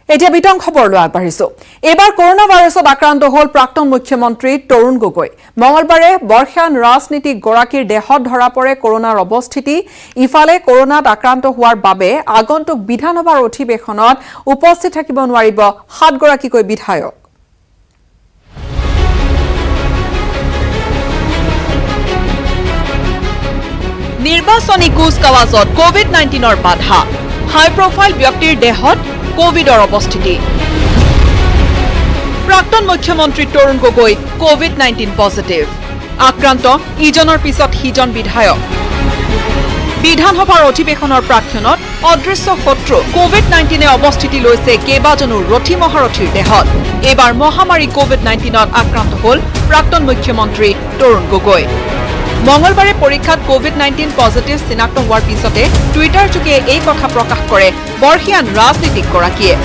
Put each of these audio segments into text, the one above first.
এতিয়া বিতং খবৰলৈ আগবাঢ়িছো। এবাৰ কৰোনা ভাইৰাছত আক্ৰান্ত হ'ল প্ৰাক্তন মুখ্যমন্ত্ৰী তৰুণ গগৈ। মঙলবাৰে বৰ্ষিয়ান ৰাজনীতিক গৰাকীৰ দেহত ধৰা পৰে কৰোনাৰ অৱস্থিতি। ইফালে কৰোনাত আক্ৰান্ত হোৱাৰ বাবে আগন্তুক বিধানসভাৰ অধিৱেশনত উপস্থিত থাকিব নোৱাৰিব ৭ গৰাকীকৈ বিধায়ক। নিৰ্বাচনী কুচকাৱাজত কোভিড-19ৰ বাধা, হাই প্ৰফাইল ব্যক্তিৰ দেহত কোভিডৰ অৱস্থিতি। প্ৰাক্তন মুখ্যমন্ত্ৰী তৰুণ গগৈ কোভিড-19 পজিটিভ, আক্ৰান্ত ইজনৰ পিছত সিজন বিধায়ক। বিধানসভাৰ অধিৱেশনৰ প্ৰাক্ষণত অদৃশ্য শত্ৰু কোভিড-19 অৱস্থিতি লৈছে কেইবাজনো ৰথী মহাৰথীৰ দেহত। এইবাৰ মহামাৰী কোভিড-19ত আক্ৰান্ত হ'ল প্ৰাক্তন মুখ্যমন্ত্ৰী তৰুণ গগৈ। মঙলবাৰে পৰীক্ষাত কোভিড-19 পজিটিভ চিনাক্ত হোৱাৰ পিছতে টুইটাৰ যোগে এই কথা প্ৰকাশ কৰে বৰ্ষিয়ান ৰাজনীতিক গৰাকীয়ে।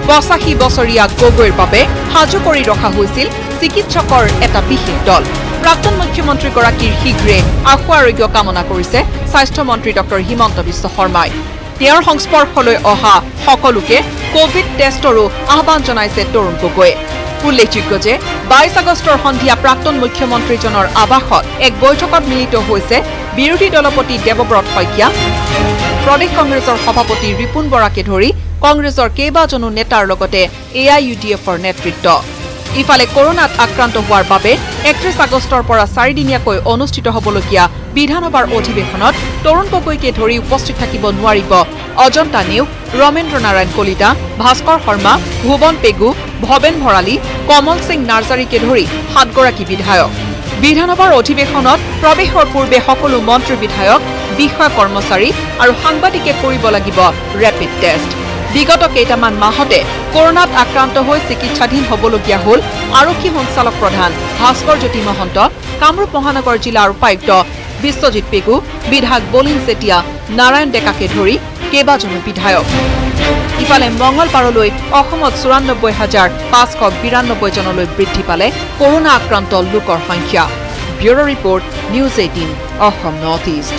৮৫ বছৰীয়া গগৈৰ বাবে সাজু কৰি ৰখা হৈছিল চিকিৎসকৰ এটা বিশেষ দল। প্ৰাক্তন মুখ্যমন্ত্ৰীগৰাকীৰ শীঘ্ৰে আশু আৰোগ্য কামনা কৰিছে স্বাস্থ্যমন্ত্ৰী ডঃ হিমন্ত বিশ্ব শৰ্মাই। তেওঁৰ সংস্পৰ্শলৈ অহা সকলোকে কোভিড টেষ্টৰো আহ্বান জনাইছে তৰুণ গগৈয়ে। উল্লেখযোগ্য যে ২২ আগষ্টৰ সন্ধিয়া প্ৰাক্তন মুখ্যমন্ত্ৰীজনৰ আৱাসত এক বৈঠকত মিলিত হৈছে বিৰোধী দলপতি দেৱব্ৰত শইকীয়া, প্ৰদেশ কংগ্ৰেছৰ সভাপতি ৰিপুণ বৰাকে ধৰি কংগ্ৰেছৰ কেইবাজনো নেতাৰ লগতে AIUDFৰ নেতৃত্ব। ইফালে কৰোনাত আক্ৰান্ত হোৱাৰ বাবে ৩১ আগষ্টৰ পৰা ৪ দিনীয়াকৈ অনুষ্ঠিত হ'বলগীয়া বিধানসভাৰ অধিৱেশনত তৰুণ গগৈকে ধৰি উপস্থিত থাকিব নোৱাৰিব অজন্তা নেওগ, ৰমেন্দ্ৰ নাৰায়ণ কলিতা, ভাস্কৰ শৰ্মা, ভুৱন পেগু, ভৱেন ভৰালী, কমল সিং নাৰ্জাৰীকে ধৰি ৭ গৰাকী বিধায়ক। বিধানসভাৰ অধিৱেশনত প্ৰৱেশৰ পূৰ্বে সকলো মন্ত্ৰী বিধায়ক, বিষয়া কৰ্মচাৰী আৰু সাংবাদিকে কৰিব লাগিব ৰেপিড টেষ্ট। বিগত কেইটামান মাহতে কৰোনাত আক্ৰান্ত হৈ চিকিৎসাধীন হ'বলগীয়া হ'ল আৰক্ষী সঞ্চালক প্ৰধান ভাস্কৰ জ্যোতি মহন্ত, কামৰূপ মহানগৰ জিলাৰ উপায়ুক্ত বিশ্বজিৎ পেগু, বিধায়ক বলিন চেতিয়া, নাৰায়ণ ডেকাকে ধৰি কেইবাজনো বিধায়ক। ইফালে মঙলবাৰলৈ অসমত ৯৪,৫৯২ জনলৈ বৃদ্ধি পালে কৰোনা আক্ৰান্ত লোকৰ সংখ্যা। Bureau' report, news 18 Assam north east.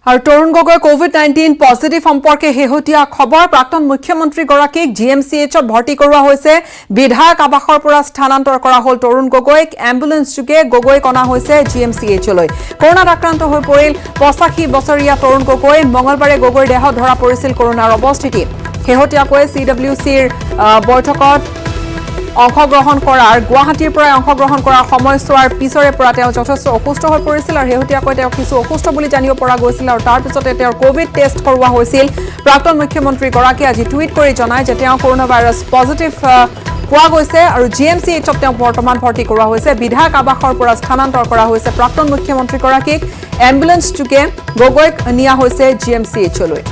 আৰু তৰুণ গগৈ কোভিড-19 পজিটিভ সম্পৰ্কে শেহতীয়া খবৰ। প্ৰাক্তন মুখ্যমন্ত্ৰীগৰাকীক GMCHত ভৰ্তি কৰোৱা হৈছে। বিধায়ক আৱাসৰ পৰা স্থানান্তৰ কৰা হ'ল তৰুণ গগৈক। এম্বুলেন্স যোগে গগৈক অনা হৈছে GMCHলৈ। কৰোনাত আক্ৰান্ত হৈ পৰিল ৮৫ বছৰীয়া তৰুণ গগৈ। মঙলবাৰে গগৈৰ দেহত ধৰা পৰিছিল কৰোনাৰ অৱস্থিতি। শেহতীয়াকৈ CWCৰ বৈঠকত গুৱাহাটীৰ পৰাই অংশগ্ৰহণ কৰাৰ সময়ছোৱাৰ পিছৰে পৰা তেওঁ যথেষ্ট অসুস্থ হৈ পৰিছিল আৰু শেহতীয়াকৈ তেওঁ কিছু অসুস্থ বুলি জানিব পৰা গৈছিল আৰু তাৰ পিছতে তেওঁৰ কোভিড টেষ্ট কৰোৱা হৈছিল। প্ৰাক্তন মুখ্যমন্ত্ৰীগৰাকীয়ে আজি টুইট কৰি জনায় যে তেওঁ কৰোনা ভাইৰাছ পজিটিভ পোৱা গৈছে আৰু GMCHত তেওঁ বৰ্তমান ভৰ্তি কৰোৱা হৈছে। বিধায়ক আৱাসৰ পৰা স্থানান্তৰ কৰা হৈছে প্ৰাক্তন মুখ্যমন্ত্ৰীগৰাকীক। এম্বুলেন্স যোগে গগৈক নিয়া হৈছে GMCHলৈ।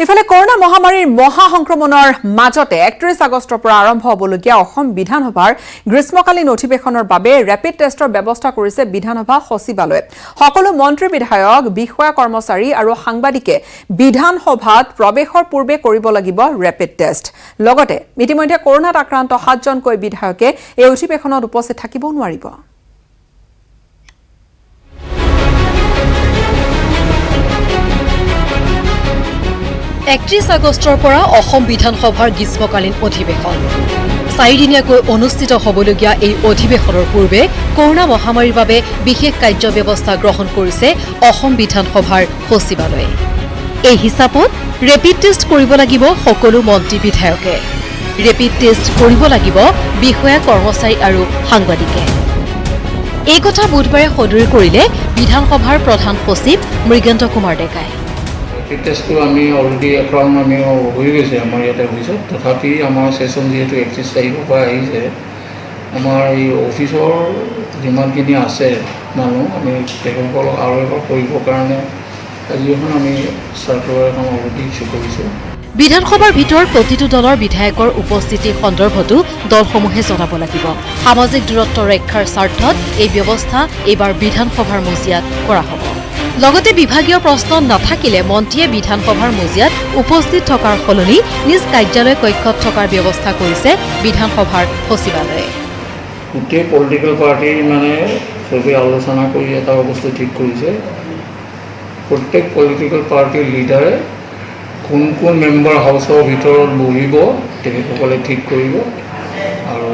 ইফালে কৰোনা মহামাৰীৰ মহা সংক্ৰমণৰ মাজতে ৩১ আগষ্টৰ পৰা আৰম্ভ হ'বলগীয়া অসম বিধানসভাৰ গ্ৰীষ্মকালীন অধিৱেশনৰ বাবে ৰেপিড টেষ্টৰ ব্যৱস্থা কৰিছে বিধানসভা সচিবালয়ে। সকলো মন্ত্ৰী বিধায়ক, বিষয়া কৰ্মচাৰী আৰু সাংবাদিকে বিধানসভাত প্ৰৱেশৰ পূৰ্বে কৰিব লাগিব ৰেপিড টেষ্ট। লগতে ইতিমধ্যে কৰোনাত আক্ৰান্ত ৭ জনকৈ বিধায়কে এই অধিৱেশনত উপস্থিত থাকিব নোৱাৰিব। ৩১ আগষ্টৰ পৰা অসম বিধানসভাৰ গ্ৰীষ্মকালীন অধিৱেশন ৪ দিনীয়াকৈ অনুষ্ঠিত হ'বলগীয়া এই অধিৱেশনৰ পূৰ্বে কৰোনা মহামাৰীৰ বাবে বিশেষ কাৰ্য ব্যৱস্থা গ্ৰহণ কৰিছে অসম বিধানসভাৰ সচিবালয়ে। এই হিচাপত ৰেপিড টেষ্ট কৰিব লাগিব সকলো মন্ত্ৰী বিধায়কে। ৰেপিড টেষ্ট কৰিব লাগিব বিষয়া কৰ্মচাৰী আৰু সাংবাদিকে। এই কথা বুধবাৰে সদৰি কৰিলে বিধানসভাৰ প্ৰধান সচিব মৃগেন্দ্ৰ কুমাৰ ডেকাই। ৰেপিড টেষ্টটো আমি অলৰেডি এখন আমি হৈ গৈছে, আমাৰ ইয়াতে হৈছে। তথাপি আমাৰ ছেশ্যন যিহেতু ৩১ তাৰিখৰ পৰা আহিছে, আমাৰ এই অফিচৰ যিমানখিনি আছে মানুহ, আমি তেখেতসকলক আৰু এবাৰ কৰিবৰ কাৰণে আজি এখন আমি চাৰ্কুলাৰ এখন অলৰেডি ইছ্যু কৰিছোঁ। বিধানসভাৰ ভিতৰত প্ৰতিটো দলৰ বিধায়কৰ উপস্থিতি সন্দৰ্ভতো দলসমূহে জনাব লাগিব। সামাজিক দূৰত্ব ৰক্ষাৰ স্বাৰ্থত এই ব্যৱস্থা এইবাৰ বিধানসভাৰ মজিয়াত কৰা হ'ব। লগতে বিভাগীয় প্ৰশ্ন নাথাকিলে মন্ত্ৰীয়ে বিধানসভাৰ মজিয়াত উপস্থিত থকাৰ সলনি নিজ কাৰ্যালয় কক্ষত থকাৰ ব্যৱস্থা কৰিছে বিধানসভাৰ সচিবালয়ে। গোটেই পলিটিকেল পাৰ্টি মানে চবেই আলোচনা কৰি এটা বস্তু ঠিক কৰিছে, প্ৰত্যেক পলিটিকেল পাৰ্টিৰ লিডাৰে কোন কোন মেম্বাৰ হাউচৰ ভিতৰত বহিব তেখেতসকলে ঠিক কৰিব আৰু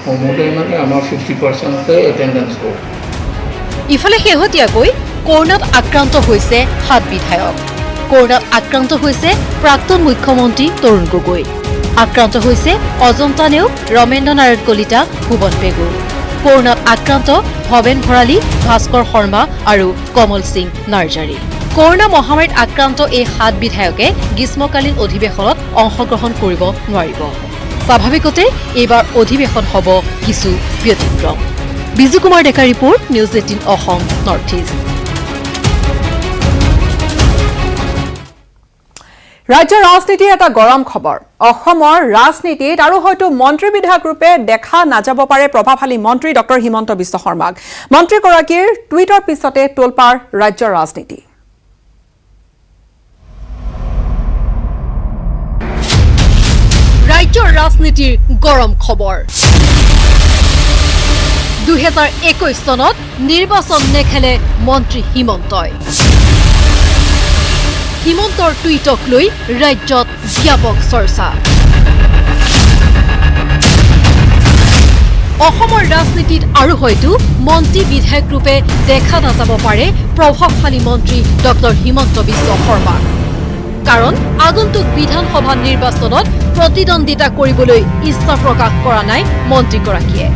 সমুদায় মানে আমাৰ 50% এটেণ্ডেঞ্চ কৰিব। ইফালে শেহতীয়াকৈ কৰোনাত আক্ৰান্ত হৈছে 7 বিধায়ক। কৰোনাত আক্ৰান্ত হৈছে প্ৰাক্তন মুখ্যমন্ত্ৰী তৰুণ গগৈ। আক্ৰান্ত হৈছে অজন্তা নেওগ, ৰমেন্দ্ৰ নাৰায়ণ কলিতা, ভুৱন পেগু। কৰোনাত আক্ৰান্ত ভৱেন ভৰালী, ভাস্কৰ শৰ্মা আৰু কমল সিং নাৰ্জাৰী। কৰোনা মহামাৰীত আক্ৰান্ত এই 7 বিধায়কে গ্ৰীষ্মকালীন অধিৱেশনত অংশগ্ৰহণ কৰিব নোৱাৰিব। স্বাভাৱিকতে এইবাৰ অধিৱেশন হ'ব কিছু ব্যতিক্ৰম। Biju Kumar Deka report, news 18 Assam north east. ৰাজ্যৰ ৰাজনীতিৰ এটা গৰম খবৰ। অসমৰ ৰাজনীতিত আৰু হয়তো মন্ত্ৰী বিধায়ক ৰূপে দেখা নাযাব পাৰে প্ৰভাৱশালী মন্ত্ৰী ডক্টৰ হিমন্ত বিশ্ব শৰ্মাক। মন্ত্ৰীগৰাকীৰ টুইটৰ পিছতে তোলপাৰ ৰাজ্যৰ ৰাজনীতি। ৰাজ্যৰ ৰাজনীতিৰ গৰম খবৰ। 2021 চনত নিৰ্বাচন নেখেলে মন্ত্ৰী হিমন্তই। হিমন্তৰ টুইটক লৈ ৰাজ্যত ব্যাপক চৰ্চা। অসমৰ ৰাজনীতিত আৰু হয়তো মন্ত্ৰী বিধায়ক ৰূপে দেখা নাযাব পাৰে প্ৰভাৱশালী মন্ত্ৰী ডক্টৰ হিমন্ত বিশ্ব শৰ্মাক। কাৰণ আগন্তুক বিধানসভা নিৰ্বাচনত প্ৰতিদ্বন্দ্বিতা কৰিবলৈ ইচ্ছা প্ৰকাশ কৰা নাই মন্ত্ৰীগৰাকীয়ে।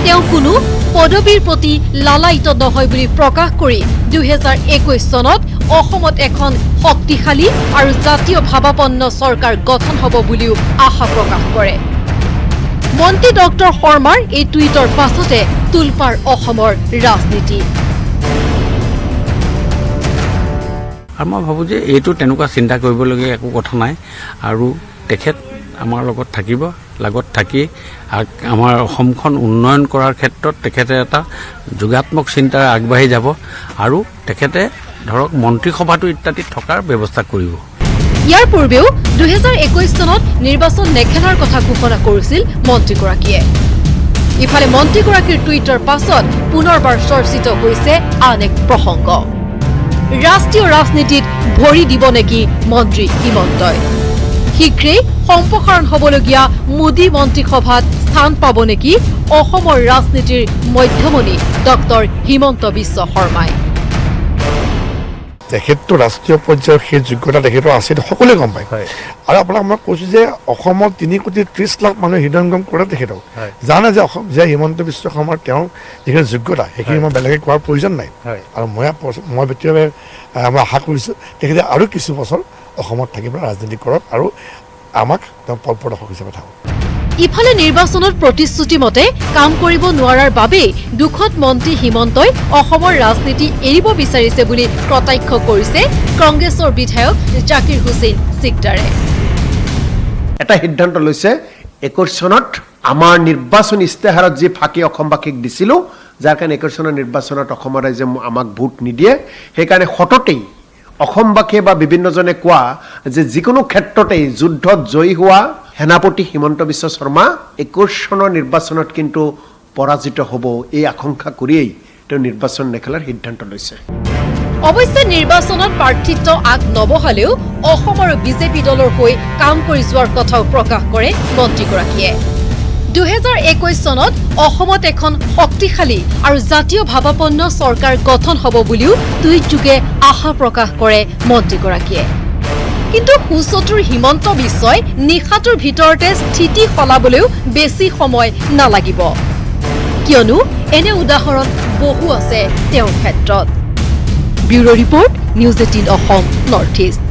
তেওঁ কোনো পদবীৰ প্ৰতি লালায়িত নহয় বুলি প্ৰকাশ কৰি 2021 চনত অসমত এখন শক্তিশালী আৰু জাতীয় ভাৱাপন্ন চৰকাৰ গঠন হ'ব বুলিও আশা প্ৰকাশ কৰে। মন্ত্ৰী ডক্টৰ শৰ্মাৰ এই টুইটৰ পাছতে তোলপাৰ অসমৰ ৰাজনীতি। আৰু মই ভাবোঁ যে এইটো তেনেকুৱা চিন্তা কৰিবলগীয়া একো কথা নাই আৰু তেখেত আমাৰ লগত থাকিব, লগত থাকি আমাৰ অসমখন উন্নয়ন কৰাৰ ক্ষেত্ৰত তেখেতে এটা যোগাত্মক চিন্তাৰে আগবাঢ়ি যাব আৰু তেখেতে ধৰক মন্ত্ৰীসভাটো ইত্যাদিত থকাৰ ব্যৱস্থা কৰিব। ইয়াৰ পূৰ্বেও 2021 চনত নিৰ্বাচন নেখেলাৰ কথা ঘোষণা কৰিছিল মন্ত্ৰীগৰাকীয়ে। ইফালে মন্ত্ৰীগৰাকীৰ টুইটৰ পাছত পুনৰবাৰ চৰ্চিত হৈছে আন এক প্ৰসংগ। ৰাষ্ট্ৰীয় ৰাজনীতিত ভৰি দিব নেকি মন্ত্ৰী হিমন্তই? শীঘ্ৰেই সম্প্ৰসাৰণ হ'বলগীয়া মোদী মন্ত্ৰীসভাত স্থান পাব নেকি অসমৰ ৰাজনীতিৰ মধ্যমণি ডক্টৰ হিমন্ত বিশ্ব শৰ্মাই? তেখেতটো ৰাষ্ট্ৰীয় পৰ্যায়ৰ সেই যোগ্যতা তেখেতৰ আছে, সকলোৱে গম পায়। আৰু আপোনাক মই কৈছোঁ যে অসমত 3,30,00,000 মানুহে হৃদয়ংগম কৰে তেখেতক। জানে যে হিমন্ত বিশ্ব শৰ্মাৰ তেওঁৰ যিখিনি যোগ্যতা সেইখিনি মই বেলেগে কোৱাৰ প্ৰয়োজন নাই। আৰু মই ব্যক্তিগতভাৱে মই আশা কৰিছোঁ তেখেতে আৰু কিছু বছৰ অসমত থাকি পেলাই ৰাজনীতি কৰক আৰু আমাক তেওঁ পথ প্ৰদৰ্শক হিচাপে থাকক। ইফালে নিৰ্বাচনত প্ৰতিশ্ৰুতি মতে কাম কৰিব নোৱাৰাৰ বাবেই দুখত মন্ত্ৰী হিমন্তই অসমৰ ৰাজনীতি এৰিব বিচাৰিছে বুলি কটাক্ষ কৰিছে কংগ্ৰেছৰ বিধায়ক জাকিৰ হুছেইন সিকদাৰে। এটা সিদ্ধান্ত লৈছে 21 চনত আমাৰ নিৰ্বাচন ইস্তেহাৰত যি ফাঁকি অসমবাসীক দিছিলোঁ, যাৰ কাৰণে 21 চনৰ নিৰ্বাচনত অসমৰ ৰাইজে আমাক ভোট নিদিয়ে, সেইকাৰণে সততেই অসমবাসীয়ে বা বিভিন্নজনে কোৱা যে যিকোনো ক্ষেত্ৰতেই যুদ্ধত জয়ী হোৱা সেনাপতি হিমন্ত বিশ্ব শৰ্মা 21 চনৰ নিৰ্বাচনত কিন্তু পৰাজিত হ'ব, এই আশংকা কৰিয়েই তেওঁ নিৰ্বাচন নেখেলাৰ সিদ্ধান্ত লৈছে। অৱশ্যে নিৰ্বাচনত প্ৰাৰ্থিত্ব আগ নবহালেও অসমৰ বিজেপি দলৰ হৈ কাম কৰি যোৱাৰ কথাও প্ৰকাশ কৰে মন্ত্ৰীগৰাকীয়ে। 2021 চনত অসমত এখন শক্তিশালী আৰু জাতীয় ভাৱাপন্ন চৰকাৰ গঠন হ'ব বুলিও টুইটযোগে আশা প্ৰকাশ কৰে মন্ত্ৰীগৰাকীয়ে। কিন্তু সুচতুৰ হিমন্ত বিশ্বই নিশাটোৰ ভিতৰতে স্থিতি সলাবলৈও বেছি সময় নালাগিব, কিয়নো এনে উদাহৰণ বহু আছে তেওঁৰ ক্ষেত্ৰত। Bureau report, news 18 Assam north east.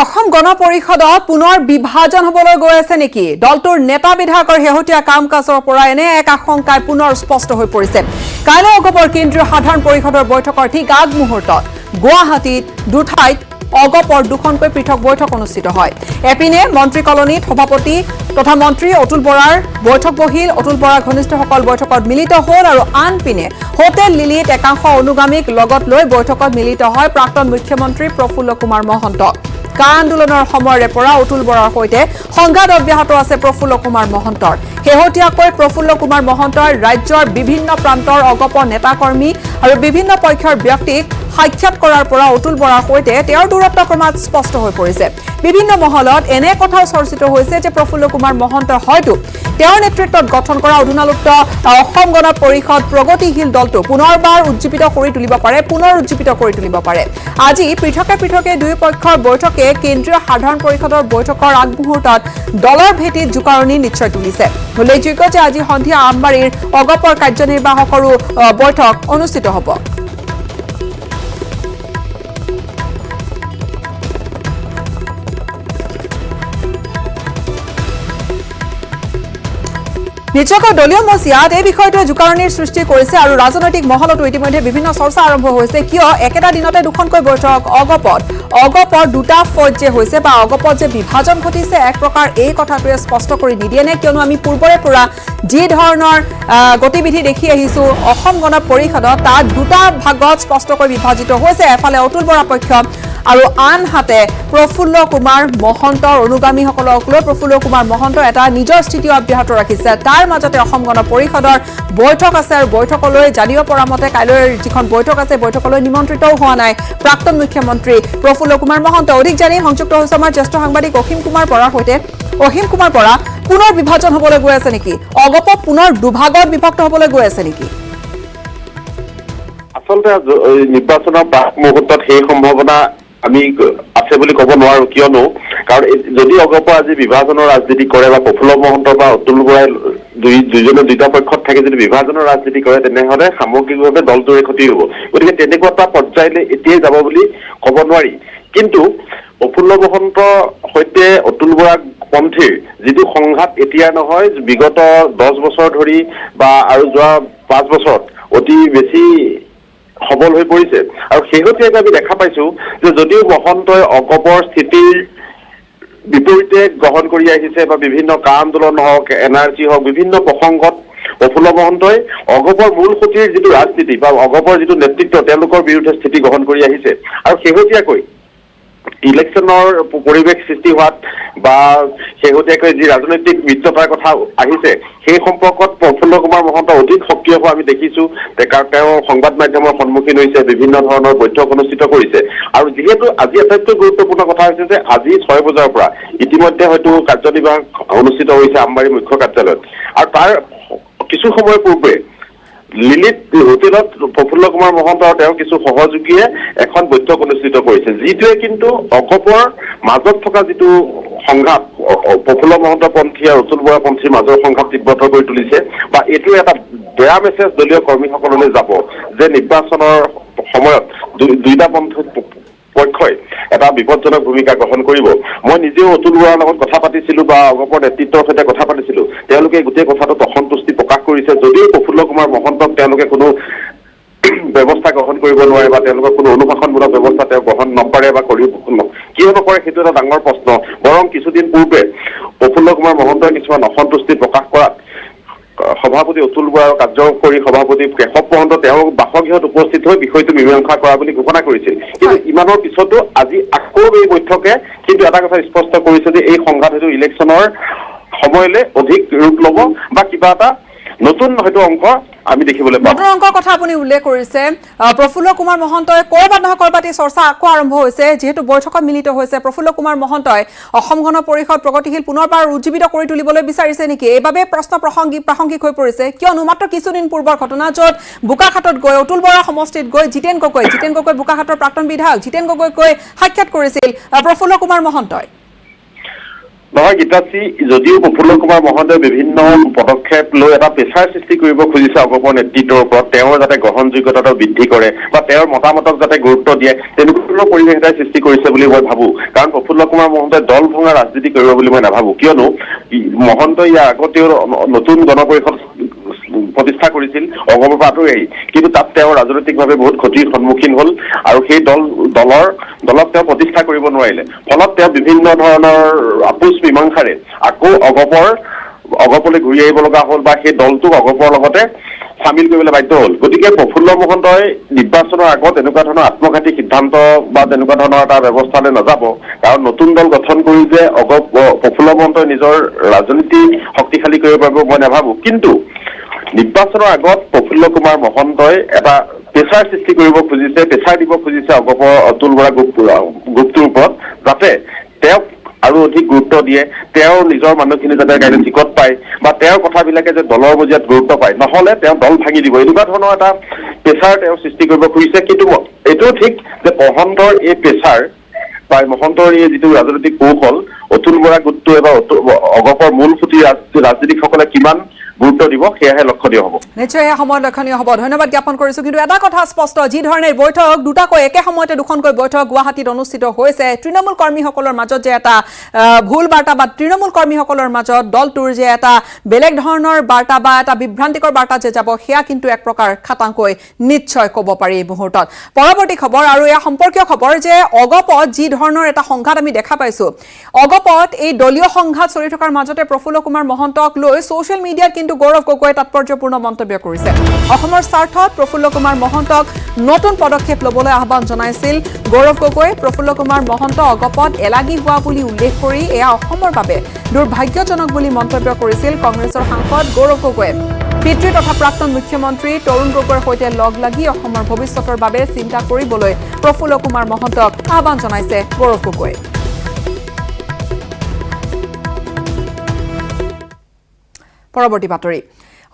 অসম গণ পৰিষদত পুনৰ বিভাজন হ'বলৈ গৈ আছে নেকি? দলটোৰ নেতা বিধায়কৰ শেহতীয়া কাম কাজৰ পৰা এনে এক আশংকাই পুনৰ স্পষ্ট হৈ পৰিছে। কাইলৈ অক্টোবৰ কেন্দ্ৰীয় সাধাৰণ পৰিষদৰ বৈঠকৰ ঠিক আগমুহূৰ্তত গুৱাহাটীত দুঠাইত অগপৰ দুখনকৈ পৃথক বৈঠক অনুষ্ঠিত হয়। এপিনে মন্ত্ৰী কলনীত সভাপতি তথা মন্ত্ৰী অতুল বৰাৰ বৈঠক বহিল। অতুল বৰাৰ ঘনিষ্ঠসকল বৈঠকত মিলিত হ'ল আৰু আনপিনে হোটেল লিলিত একাংশ অনুগামীক লগত লৈ বৈঠকত মিলিত হয় প্ৰাক্তন মুখ্যমন্ত্ৰী প্ৰফুল্ল কুমাৰ মহন্ত। কা আন্দোলনৰ সময়ৰে পৰা অতুল বৰাৰ সৈতে সংঘাত অব্যাহত আছে প্ৰফুল্ল কুমাৰ মহন্তৰ। শেহতীয়াকৈ প্ৰফুল্ল কুমাৰ মহন্তই ৰাজ্যৰ বিভিন্ন প্ৰান্তৰ অগপ নেতাকৰ্মী আৰু বিভিন্ন পক্ষৰ ব্যক্তিক সাক্ষাৎ কৰাৰ পৰা অতুল বৰাৰ সৈতে তেওঁৰ দূৰত্ব ক্ৰমাৎ স্পষ্ট হৈ পৰিছে। বিভিন্ন মহলত এনে কথাও চৰ্চিত হৈছে যে প্ৰফুল্ল কুমাৰ মহন্তই হয়তো তেওঁৰ নেতৃত্বত গঠন কৰা অধুনালুপ্ত অসম গণ পৰিষদ প্ৰগতিশীল দলটো পুনৰবাৰ উজ্জীৱিত কৰি তুলিব পাৰে। আজি পৃথকে পৃথকে দুয়ো পক্ষৰ বৈঠকে কেন্দ্ৰীয় সাধাৰণ পৰিষদৰ বৈঠকৰ আগমুহূৰ্তত দলৰ ভেটিত জোকাৰণি নিশ্চয় তুলিছে। উল্লেখযোগ্য যে আজি সন্ধিয়া আমবাৰীৰ অগপৰ কাৰ্যনিৰ্বাহকৰো বৈঠক অনুষ্ঠিত হ'ব। নিশ্চয়কৈ দলীয় মজিয়াত এই বিষয়টোৱে জোকাৰণিৰ সৃষ্টি কৰিছে আৰু ৰাজনৈতিক মহলতো ইতিমধ্যে বিভিন্ন চৰ্চা আৰম্ভ হৈছে। কিয় একেটা দিনতে দুখনকৈ বৈঠক অগপৰ দুটা ফৌজ যে হৈছে বা অগপত যে বিভাজন ঘটিছে এক প্ৰকাৰ এই কথাটোৱে স্পষ্ট কৰি নিদিয়ে নে? কিয়নো আমি পূৰ্বৰে পৰা যি ধৰণৰ গতিবিধি দেখি আহিছো অসম গণ পৰিষদত তাত দুটা ভাগত স্পষ্টকৈ বিভাজিত হৈছে। এফালে অতুল বৰা পক্ষ আৰু আনহাতে প্ৰফুল্ল কুমাৰ মহন্তৰ অনুগামীসকলক লৈ প্ৰফুল্ল কুমাৰ মহন্ত এটা নিজৰ স্থিতি অব্যাহত ৰাখিছে। তাৰ মাজতে অসম গণ পৰিষদৰ বৈঠক আছে আৰু বৈঠকলৈ জানিব পৰা মতে কাইলৈৰ যিখন বৈঠক আছে বৈঠকলৈ নিমন্ত্ৰিতও হোৱা নাই প্ৰাক্তন মুখ্যমন্ত্ৰী প্ৰফুল্ল কুমাৰ মহন্ত। অধিক জানি সংযুক্ত হৈছে আমাৰ জ্যেষ্ঠ সাংবাদিক অসীম কুমাৰ বৰাৰ সৈতে। অসীম কুমাৰ বৰা, পুনৰ বিভাজন হ'বলৈ গৈ আছে নেকি? অগপ পুনৰ দুভাগত বিভক্ত হ'বলৈ গৈ আছে নেকি? আচলতে নিৰ্বাচনৰ প্ৰাক মুহূৰ্তত সেই সম্ভাৱনা আমি আছে বুলি ক'ব নোৱাৰো। কিয়নো কাৰণ যদি অগপ আজি বিভাজনৰ ৰাজনীতি কৰে বা প্ৰফুল্ল মহন্ত বা অতুল বৰাই দুইজনে দুইটা পক্ষত থাকি যদি বিভাজনৰ ৰাজনীতি কৰে তেনেহলে সামগ্ৰিকভাৱে দলটোৰে ক্ষতি হ'ব। গতিকে তেনেকুৱা এটা পৰ্যায়লৈ এতিয়াই যাব বুলি ক'ব নোৱাৰি। কিন্তু প্ৰফুল্ল মহন্তৰ সৈতে অতুল বৰা পন্থীৰ যিটো সংঘাত এতিয়া নহয়, বিগত 10 বছৰ ধৰি বা আৰু যোৱা 5 বছৰত অতি বেছি সবল হৈ পৰিছে। আৰু শেহতীয়াকৈ আমি দেখা পাইছো যে যদিও মহন্তই অগপৰ স্থিতিৰ বিপৰীতে গ্ৰহণ কৰি আহিছে বা বিভিন্ন কা আন্দোলন হওক NRC হওক বিভিন্ন প্ৰসংগত প্ৰফুল্ল মহন্তই অগপৰ মূল সুঁতিৰ যিটো ৰাজনীতি বা অগপৰ যিটো নেতৃত্ব তেওঁলোকৰ বিৰুদ্ধে স্থিতি গ্ৰহণ কৰি আহিছে। আৰু শেহতীয়াকৈ ইলেকশ্যনৰ পৰিৱেশ সৃষ্টি হোৱাত বা শেহতীয়াকৈ যি ৰাজনৈতিক মিত্ৰতাৰ কথা আহিছে সেই সম্পৰ্কত প্ৰফুল্ল কুমাৰ মহন্ত অধিক সক্ৰিয় হোৱা আমি দেখিছো। তেওঁ সংবাদ মাধ্যমৰ সন্মুখীন হৈছে, বিভিন্ন ধৰণৰ বৈঠক অনুষ্ঠিত কৰিছে। আৰু যিহেতু আজি আটাইতকৈ গুৰুত্বপূৰ্ণ কথা হৈছে যে আজি 6 বজাৰ পৰা ইতিমধ্যে হয়তো কাৰ্যনিৰ্বাহ অনুষ্ঠিত হৈছে আমবাৰী মুখ্য কাৰ্যালয়ত। আৰু তাৰ কিছু সময় পূৰ্বে লিলিত হোটেলত প্ৰফুল্ল কুমাৰ মহন্ত আৰু তেওঁৰ কিছু সহযোগীয়ে এখন বৈঠক অনুষ্ঠিত কৰিছে, যিটোৱে কিন্তু অগপৰ মাজত থকা যিটো সংঘাত প্ৰফুল্ল মহন্ত পন্থী আৰু অতুল বৰা পন্থীৰ মাজৰ সংঘাত তীব্ৰতৰ কৰি তুলিছে। বা এইটো এটা বেয়া মেছেজ দলীয় কৰ্মীসকললৈ যাব যে নিৰ্বাচনৰ সময়ত দুইটা পক্ষই এটা বিপদজনক ভূমিকা গ্ৰহণ কৰিব। মই নিজেও অতুল বৰাৰ লগত কথা পাতিছিলো বা অগপৰ নেতৃত্বৰ সৈতে কথা পাতিছিলো। তেওঁলোকে গোটেই কথাটোত অসন্তুষ্টি প্ৰকাশ কৰিছে। যদিও প্ৰফুল্ল কুমাৰ মহন্তক তেওঁলোকে কোনো ব্যৱস্থা গ্ৰহণ কৰিব নোৱাৰে বা তেওঁলোকৰ কোনো অনুশাসনমূলক ব্যৱস্থা তেওঁ গ্ৰহণ নকৰে বা কিয় নকৰে সেইটো এটা ডাঙৰ প্ৰশ্ন। বৰং কিছুদিন পূৰ্বে প্ৰফুল্ল কুমাৰ মহন্তই কিছুমান অসন্তুষ্টি প্ৰকাশ কৰাত সভাপতি অতুল বৰা আৰু কাৰ্যকৰী সভাপতি কেশৱ মহন্ত তেওঁ বাসগৃহত উপস্থিত হৈ বিষয়টো মীমাংসা কৰা বুলি ঘোষণা কৰিছিল। কিন্তু ইমানৰ পিছতো আজি আকৌ এই বৈঠকে কিন্তু এটা কথা স্পষ্ট কৰিছে যে এই সংঘাত হয়তো ইলেকশ্যনৰ সময়লৈ অধিক ৰূপ ল'ব বা কিবা এটা নতুন হয়তো অংক আমি দেখিবলৈ পাম। নতুন অংকৰ কথা আপুনি উল্লেখ কৰিছে। প্ৰফুল্ল কুমাৰ মহন্তই ক'ৰবাত নহয় ক'ৰবাত এই চৰ্চা আকৌ আৰম্ভ হৈছে। যিহেতু বৈঠকত মিলিত হৈছে প্ৰফুল্ল কুমাৰ মহন্তই অসম গণ পৰিষদ প্ৰগতিশীল পুনৰবাৰ উজ্জীৱিত কৰি তুলিবলৈ বিচাৰিছে নেকি? এইবাবে প্ৰশ্ন প্ৰাসংগিক হৈ পৰিছে। কিয়নো মাত্ৰ কিছুদিন পূৰ্বৰ ঘটনা য'ত বোকাখাটত গৈ অতুল বৰা সমষ্টিত গৈ জিতেন গগৈ বোকাখাটৰ প্ৰাক্তন বিধায়ক জিতেন গগৈক গৈ সাক্ষাৎ কৰিছিল প্ৰফুল্ল কুমাৰ মহন্তই। নহয় গীতাশ্ৰী, যদিও প্ৰফুল্ল কুমাৰ মহন্তই বিভিন্ন পদক্ষেপ লৈ এটা প্ৰেছাৰ সৃষ্টি কৰিব খুজিছে অগপৰ নেতৃত্বৰ ওপৰত, তেওঁৰ যাতে গ্ৰহণযোগ্যতাটো বৃদ্ধি কৰে বা তেওঁৰ মতামতক যাতে গুৰুত্ব দিয়ে, তেনেকুৱা ধৰণৰ পৰিৱেশ এটাই সৃষ্টি কৰিছে বুলি মই ভাবো। কাৰণ প্ৰফুল্ল কুমাৰ মহন্তই দল ভঙা ৰাজনীতি কৰিব বুলি মই নাভাবো। কিয়নো মহন্তই ইয়াৰ আগতেও নতুন গণ পৰিষদ প্ৰতিষ্ঠা কৰিছিল অগপৰ পৰা আঁতৰি আহি, কিন্তু তাত তেওঁ ৰাজনৈতিকভাৱে বহুত ক্ষতিৰ সন্মুখীন হ'ল আৰু সেই দলক তেওঁ প্ৰতিষ্ঠা কৰিব নোৱাৰিলে। ফলত তেওঁ বিভিন্ন ধৰণৰ আপোচ মীমাংসাৰে আকৌ অগপলৈ ঘূৰি আহিব লগা হ'ল বা সেই দলটোক অগপৰ লগতে চামিল কৰিবলৈ বাধ্য হ'ল। গতিকে প্ৰফুল্ল মহন্তই নিৰ্বাচনৰ আগত এনেকুৱা ধৰণৰ আত্মঘাতী সিদ্ধান্ত বা তেনেকুৱা ধৰণৰ এটা ব্যৱস্থালৈ নাযাব, কাৰণ নতুন দল গঠন কৰি যে প্ৰফুল্ল মহন্তই নিজৰ ৰাজনীতি শক্তিশালী কৰিব পাৰিব মই নাভাবোঁ। কিন্তু নিৰ্বাচনৰ আগত প্ৰফুল্ল কুমাৰ মহন্তই এটা প্ৰেছাৰ সৃষ্টি কৰিব খুজিছে, প্ৰেছাৰ দিব খুজিছে অগপৰ অতুল বৰা গ্ৰুপটোৰ ওপৰত, যাতে তেওঁক আৰু অধিক গুৰুত্ব দিয়ে, তেওঁৰ নিজৰ মানুহখিনি যাতে কাইলৈ টিকট পায় বা তেওঁৰ কথাবিলাকে যে দলৰ মজিয়াত গুৰুত্ব পায়, নহ'লে তেওঁ দল ভাঙি দিব, এনেকুৱা ধৰণৰ এটা প্ৰেছাৰ তেওঁ সৃষ্টি কৰিব খুজিছে। কিন্তু এইটোও ঠিক যে মহন্তৰ এই প্ৰেছাৰ বা মহন্তৰ এই যিটো ৰাজনৈতিক কৌশল অতুল বৰা গোটটোৱে বা অগপৰ মূল সুঁতি ৰাজনীতিকসকলে কিমান গুৰুত্ব দিব সেয়াহে লক্ষণীয় হ'ব। নিশ্চয় এই সময়ত লক্ষণীয় হ'ব। ধন্যবাদ জ্ঞাপন কৰিছোঁ। কিন্তু এটা কথা স্পষ্ট, যি ধৰণে বৈঠক দুটাকৈ একে সময়তে দুখনকৈ বৈঠক গুৱাহাটীত অনুষ্ঠিত হৈছে, তৃণমূল কৰ্মীসকলৰ মাজত যে এটা ভুল বাৰ্তা বা তৃণমূল কৰ্মীসকলৰ মাজত দলটোৰ যে এটা বেলেগ ধৰণৰ বাৰ্তা বা এটা বিভ্ৰান্তিকৰ বাৰ্তা যে যাব, সেয়া কিন্তু এক প্ৰকাৰ খাটাংকৈ নিশ্চয় ক'ব পাৰি এই মুহূৰ্তত। পৰৱৰ্তী খবৰ আৰু এয়া সম্পৰ্কীয় খবৰ যে অগপত যি ধৰণৰ এটা সংঘাত আমি দেখা পাইছোঁ, অগপত এই দলীয় সংঘাত চলি থকাৰ মাজতে প্ৰফুল্ল কুমাৰ মহন্তক লৈ ছ'চিয়েল মিডিয়াত কিন্তু গৌৰৱ গগৈয়ে তাৎপৰ্যপূৰ্ণ মন্তব্য কৰিছে। অসমৰ স্বাৰ্থত প্ৰফুল্ল কুমাৰ মহন্তক নতুন পদক্ষেপ ল'বলৈ আহ্বান জনাইছিল গৌৰৱ গগৈয়ে। প্ৰফুল্ল কুমাৰ মহন্ত অগপত এলাগী হোৱা বুলি উল্লেখ কৰি এয়া অসমৰ বাবে দুৰ্ভাগ্যজনক বুলি মন্তব্য কৰিছিল কংগ্ৰেছৰ সাংসদ গৌৰৱ গগৈয়ে। পিতৃ তথা প্ৰাক্তন মুখ্যমন্ত্ৰী তৰুণ গগৈৰ সৈতে লগ লাগি অসমৰ ভৱিষ্যতৰ বাবে চিন্তা কৰিবলৈ প্ৰফুল্ল কুমাৰ মহন্তক আহ্বান জনাইছে গৌৰৱ গগৈয়ে। পৰৱৰ্তী বাতৰি।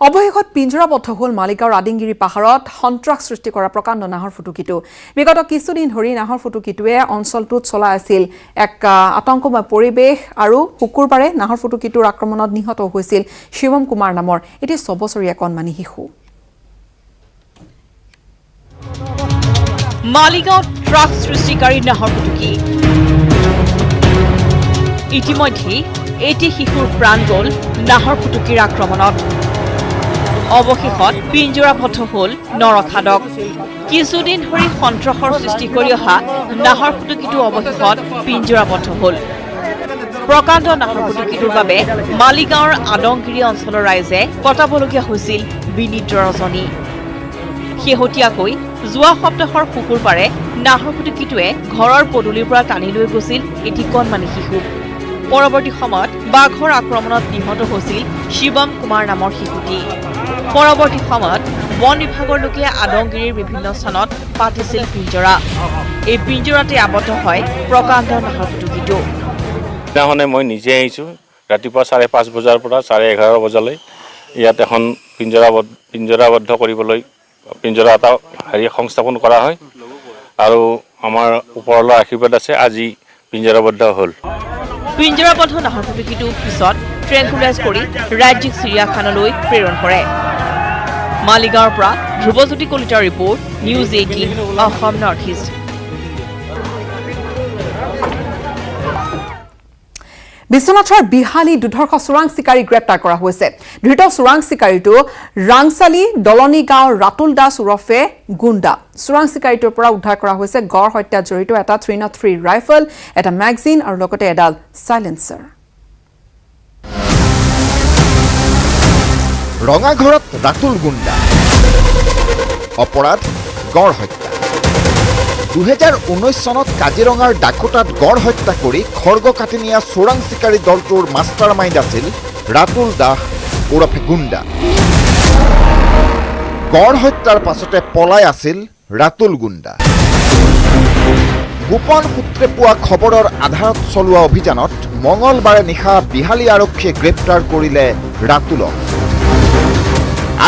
অৱশেষত পিঞ্জৰাবদ্ধ হ'ল মালিগাঁৱৰ আদিংগিৰি পাহাৰত সন্ত্ৰাস সৃষ্টি কৰা প্ৰকাণ্ড নাহৰ ফুটুকিটো। বিগত কিছুদিন ধৰি নাহৰ ফুটুকিটোৱে অঞ্চলটোত চলাই আছিল এক আতংকময় পৰিৱেশ আৰু শুকুৰবাৰে নাহৰ ফুটুকিটোৰ আক্ৰমণত নিহত হৈছিল শিৱম কুমাৰ নামৰ এটি 6 বছৰীয়া কণমানি শিশু। মালিগাঁৱত ট্ৰাক সৃষ্টিকাৰী নাহৰ ফুটুকি। ইতিমধ্যে এটি শিশুৰ প্ৰাণ গ'ল নাহৰ ফুটুকিৰ আক্ৰমণত। অৱশেষত পিঞ্জৰাবদ্ধ হ'ল নৰখাদক। কিছুদিন ধৰি সন্ত্ৰাসৰ সৃষ্টি কৰি অহা নাহৰ ফুটুকিটো অৱশেষত পিঞ্জৰাবদ্ধ হ'ল। প্ৰকাণ্ড নাহৰ ফুটুকিটোৰ বাবে মালিগাঁৱৰ আদংগিৰি অঞ্চলৰ ৰাইজে কটাবলগীয়া হৈছিল বিনিদ্ৰ ৰজনী। শেহতীয়াকৈ যোৱা সপ্তাহৰ শুকুৰবাৰে নাহৰ ফুটুকিটোৱে ঘৰৰ পদূলিৰ পৰা টানি লৈ গৈছিল এটি কণমানি শিশু। পৰৱৰ্তী সময়ত বাঘৰ আক্ৰমণত নিহত হৈছিল শিৱম কুমাৰ নামৰ শিশুটি। পৰৱৰ্তী সময়ত বন বিভাগৰ লোকে আদংগিৰিৰ বিভিন্ন স্থানত পাতিছিল পিঞ্জৰা। এই পিঞ্জৰাতে আবদ্ধ হয় প্ৰকাণ্ড নাহৰ ফুটুকিটো। দিনাখনে মই নিজে আহিছোঁ ৰাতিপুৱা 5:30 বজাৰ পৰা 11:30 বজালৈ ইয়াত এখন পিঞ্জৰাবদ্ধ কৰিবলৈ পিঞ্জৰা এটা সংস্থাপন কৰা হয় আৰু আমাৰ ওপৰলৈ আশীৰ্বাদ আছে, আজি পিঞ্জৰাবদ্ধ হ'ল। পিঞ্জৰাবদ্ধ নাহৰ ফুটুকিটো পিছত ট্ৰেংকুলাইজ কৰি ৰাজ্যিক চিৰিয়াখানালৈ প্ৰেৰণ কৰে। মালিগাঁৱৰ পৰা ধ্ৰুৱজ্যোতি কলিতাৰ report, news 18 Assam north east. বিশ্বনাথৰ বিহালী দুধৰ্ষ চোৰাং চিকাৰী গ্ৰেপ্তাৰ কৰা হৈছে। ধৃত চোৰাং চিকাৰীটো ৰাংচালি দলনি গাঁৱৰ ৰাতুল দাস ওৰফে গুণ্ডা। চোৰাং চিকাৰীটোৰ পৰা উদ্ধাৰ কৰা হৈছে গড় হত্যাত জড়িত এটা 303 ৰাইফল, এটা মেগজিন আৰু লগতে এডাল চাইলেন্সাৰ। ৰঙাঘৰত ৰাতুল গুণ্ডা, অপৰাধ গড় হত্যা। 2019 চনত কাজিৰঙাৰ ডাকোটাত গড় হত্যা কৰি খৰ্গ কাটি নিয়া চোৰাং চিকাৰী দলটোৰ মাষ্টাৰ মাইণ্ড আছিল ৰাতুল দাস ওৰফে গুণ্ডা। গড় হত্যাৰ পাছতে পলাই আছিল ৰাতুল গুণ্ডা। গোপন সূত্ৰে পোৱা খবৰৰ আধাৰত চলোৱা অভিযানত মঙলবাৰে নিশা বিহালী আৰক্ষীয়ে গ্ৰেপ্তাৰ কৰিলে ৰাতুলক।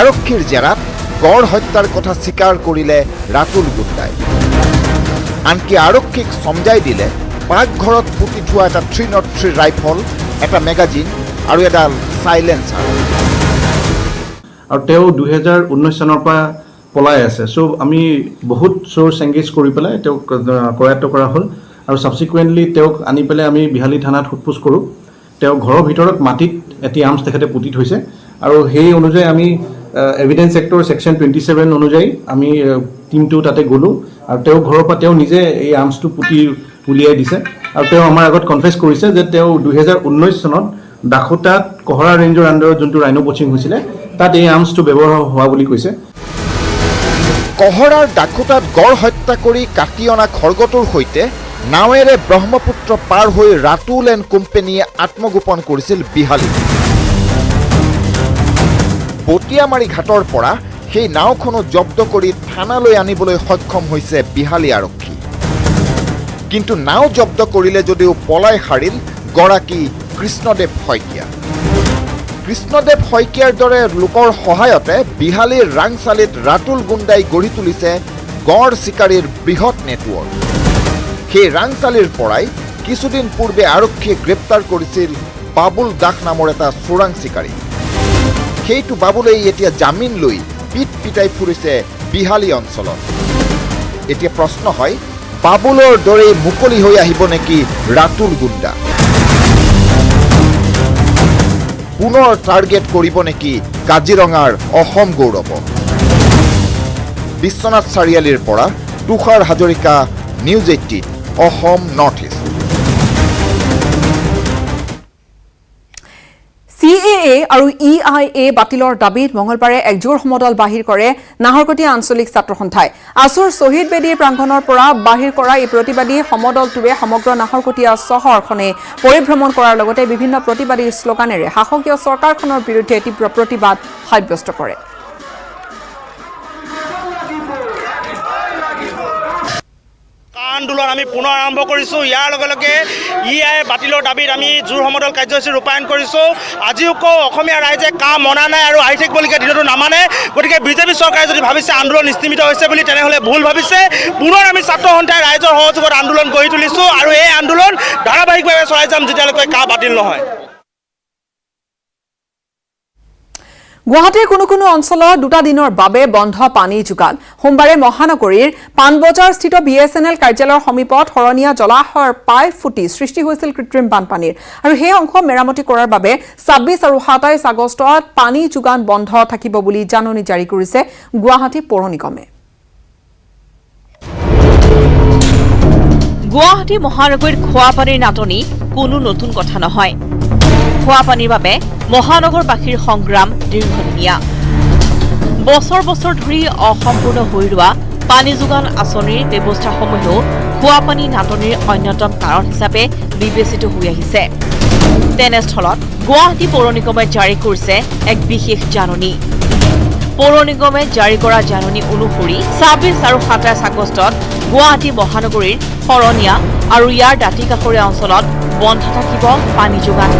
আৰক্ষীৰ জেৰাত গড় হত্যাৰ কথা স্বীকাৰ কৰিলে ৰাতুল গুণ্ডাই। আনকি আৰক্ষীক সমজাই দিলে পাকঘৰত পুতি থোৱা এটা 303 ৰাইফল, এটা মেগাজিন আৰু এডাল চাইলেন্সাৰ। আৰু তেওঁ 2019 চনৰ পৰা পলাই আছে। চ' আমি বহুত চ'ৰ্চ এংগেজ কৰি পেলাই তেওঁক কৰায়ত্ব কৰা হ'ল আৰু ছাবচিকুৱেণ্টলি তেওঁক আনি পেলাই আমি বিহালী থানাত সোধপোছ কৰোঁ। তেওঁ ঘৰৰ ভিতৰত মাটিত এটি আৰ্মছ তেখেতে পুতি থৈছে আৰু সেই অনুযায়ী আমি এভিডেন্স এক্টৰ ছেকশ্যন 27 অনুযায়ী আমি টিমটো তাতে গ'লোঁ আৰু তেওঁ ঘৰৰ পৰা তেওঁ নিজে এই আৰ্মছটো পুতি উলিয়াই দিছে আৰু তেওঁ আমাৰ আগত কনফেছ কৰিছে যে তেওঁ 2019 চনত দাখোটাত কহৰা ৰেঞ্জৰ আণ্ডাৰত যোনটো ৰাইনো পচিং হৈছিলে তাত এই আৰ্মছটো ব্যৱহাৰ হোৱা বুলি কৈছে। কহৰাৰ দাখোটাত গড় হত্যা কৰি কাটি অনা খড়গটোৰ সৈতে নাৱেৰে ব্ৰহ্মপুত্ৰ পাৰ হৈ ৰাতুল এণ্ড কোম্পানীয়ে আত্মগোপন কৰিছিল বিহালী। বটিয়ামাৰী ঘাটৰ পৰা সেই নাওখনো জব্দ কৰি থানালৈ আনিবলৈ সক্ষম হৈছে বিহালী আৰক্ষী। কিন্তু নাও জব্দ কৰিলে যদিও পলাই সাৰিল গৰাকী কৃষ্ণদেৱ শইকীয়া। কৃষ্ণদেৱ শইকীয়াৰ দৰে লোকৰ সহায়তে বিহালীৰ ৰাংচালিত ৰাতুল গুণ্ডাই গঢ়ি তুলিছে গড় চিকাৰীৰ বৃহৎ নেটৱৰ্ক। সেই ৰাংচালিৰ পৰাই কিছুদিন পূৰ্বে আৰক্ষীয়ে গ্ৰেপ্তাৰ কৰিছিল বাবুল দাস নামৰ এটা চোৰাং চিকাৰী। সেইটো বাবুলেই এতিয়া জামিন লৈ পিট পিটাই ফুৰিছে বিহালী অঞ্চলত। এতিয়া প্ৰশ্ন হয়, বাবুলৰ দৰেই মুকলি হৈ আহিব নেকি ৰাতুল গুণ্ডা? পুনৰ টাৰ্গেট কৰিব নেকি কাজিৰঙাৰ অসম গৌৰৱ? বিশ্বনাথ চাৰিআলিৰ পৰা Tushar Hazarika, news 18 Assam north east. CAA আৰু EIA বাতিলৰ দাবীত মঙলবাৰে একজোৰ সমদল বাহিৰ কৰে নাহৰকটীয়া আঞ্চলিক ছাত্ৰ সন্থাই। আছুৰ শ্বহীদ বেদীৰ প্ৰাংগণৰ পৰা বাহিৰ কৰা এই প্ৰতিবাদী সমদলটোৱে সমগ্ৰ নাহৰকটীয়া চহৰখনে পৰিভ্ৰমণ কৰাৰ লগতে বিভিন্ন প্ৰতিবাদী শ্লোগানেৰে শাসকীয় চৰকাৰখনৰ বিৰুদ্ধে তীব্ৰ প্ৰতিবাদ সাব্যস্ত কৰে। আন্দোলন আমি পুনৰ আৰম্ভ কৰিছোঁ। ইয়াৰ লগে লগে EIA বাতিলৰ দাবীত আমি জোৰ সমদল কাৰ্যসূচী ৰূপায়ণ কৰিছোঁ। আজিও অসমীয়া ৰাইজে কাম মনা নাই আৰু আহি থাকিবলগীয়া দিনতো নামানে। গতিকে বিজেপি চৰকাৰে যদি ভাবিছে আন্দোলন নিস্তিমিত হৈছে বুলি, তেনেহ'লে ভুল ভাবিছে। পুনৰ আমি ছাত্ৰ সন্থাই ৰাইজৰ সহযোগত আন্দোলন গঢ়ি তুলিছোঁ আৰু এই আন্দোলন ধাৰাবাহিকভাৱে চলাই যাম যেতিয়ালৈকে কা বাতিল নহয়। গুৱাহাটীৰ কোনো অঞ্চলত 2 দিনৰ বাবে বন্ধ পানী যোগান। সোমবাৰে মহানগৰীৰ পাণবজাৰস্থিত BSNL কাৰ্যালয়ৰ সমীপত শৰণীয়া জলাশয়ৰ পাইপ ফুটি সৃষ্টি হৈছিল কৃত্ৰিম বানপানীৰ আৰু সেই অংশ মেৰামতি কৰাৰ বাবে 26 আৰু 27 আগষ্টত পানী যোগান বন্ধ থাকিব বুলি জাননী জাৰি কৰিছে গুৱাহাটী পৌৰ নিগমে। গুৱাহাটী মহানগৰীৰ খোৱা পানীৰ নাটনি কোনো নতুন কথা নহয়। খোৱা পানীৰ বাবে মহানগৰবাসীৰ সংগ্ৰাম দীৰ্ঘদিনীয়া। বছৰ বছৰ ধৰি অসম্পূৰ্ণ হৈ ৰোৱা পানী যোগান আঁচনিৰ ব্যৱস্থাসমূহেও খোৱা পানী নাটনিৰ অন্যতম কাৰণ হিচাপে বিবেচিত হৈ আহিছে। তেনেস্থলত গুৱাহাটী পৌৰ নিগমে জাৰি কৰিছে এক বিশেষ জাননী। পৌৰ নিগমে জাৰি কৰা জাননী অনুসৰি 26 আৰু 27 আগষ্টত গুৱাহাটী মহানগৰীৰ শৰণীয়া আৰু ইয়াৰ দাঁতি কাষৰীয়া অঞ্চলত বন্ধ থাকিব পানী যোগান।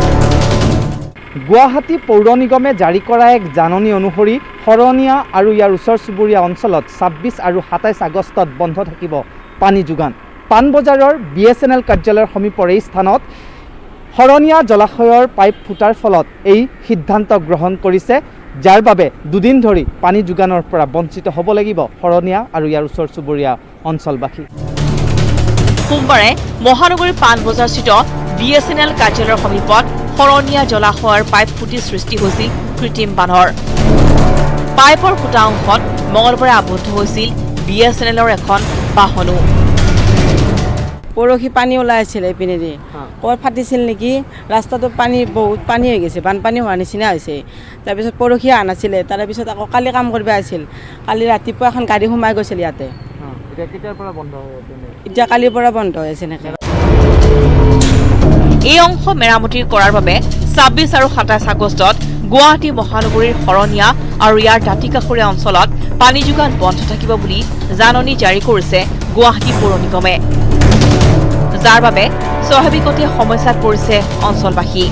গুৱাহাটী পৌৰ নিগমে জাৰি কৰা এক জাননী অনুসৰি শৰণীয়া আৰু ইয়াৰ ওচৰ চুবুৰীয়া অঞ্চলত 26 আৰু 27 আগষ্টত বন্ধ থাকিব পানী যোগান। পাণবজাৰৰ BSNL কাৰ্যালয়ৰ সমীপৰ এই স্থানত শৰণীয়া জলাশয়ৰ পাইপ ফুটাৰ ফলত এই সিদ্ধান্ত গ্ৰহণ কৰিছে, যাৰ বাবে 2 দিন ধৰি পানী যোগানৰ পৰা বঞ্চিত হ'ব লাগিব শৰণীয়া আৰু ইয়াৰ ওচৰ চুবুৰীয়া অঞ্চলবাসী। সোমবাৰে মহানগৰীৰ পাণবজাৰস্থিত BSNL কাৰ্যালয়ৰ সমীপত শৰণীয়া জলাশয়ৰ পাইপ ফুটি সৃষ্টি হৈছিল কৃত্ৰিম বানৰ। পাইপৰ ফুটা অংশত মঙলবাৰে আবদ্ধ হৈছিল BSNLৰ এখন বাহনো। পৰহি পানী ওলাই আছিল এইপিনেদি, ক'ৰ ফাটিছিল নেকি, ৰাস্তাটো পানী বহুত পানী হৈ গৈছে, বানপানী হোৱাৰ নিচিনা হৈছে। তাৰপিছত পৰহি অহা নাছিলে, তাৰপিছত আকৌ কালি কাম কৰিব আহিছিল। কালি ৰাতিপুৱা এখন গাড়ী সোমাই গৈছিল ইয়াতে। এতিয়া কালিৰ পৰা বন্ধ হৈ আছে এনেকৈ। এই অংশ মেৰামতি কৰাৰ বাবে 26 আৰু 27 আগষ্টত গুৱাহাটী মহানগৰীৰ শৰণীয়া আৰু ইয়াৰ দাঁতি কাষৰীয়া অঞ্চলত পানী যোগান বন্ধ থাকিব বুলি জাননী জাৰি কৰিছে গুৱাহাটী পৌৰ নিগমে, যাৰ বাবে স্বাভাৱিকতে সমস্যাত পৰিছে অঞ্চলবাসী।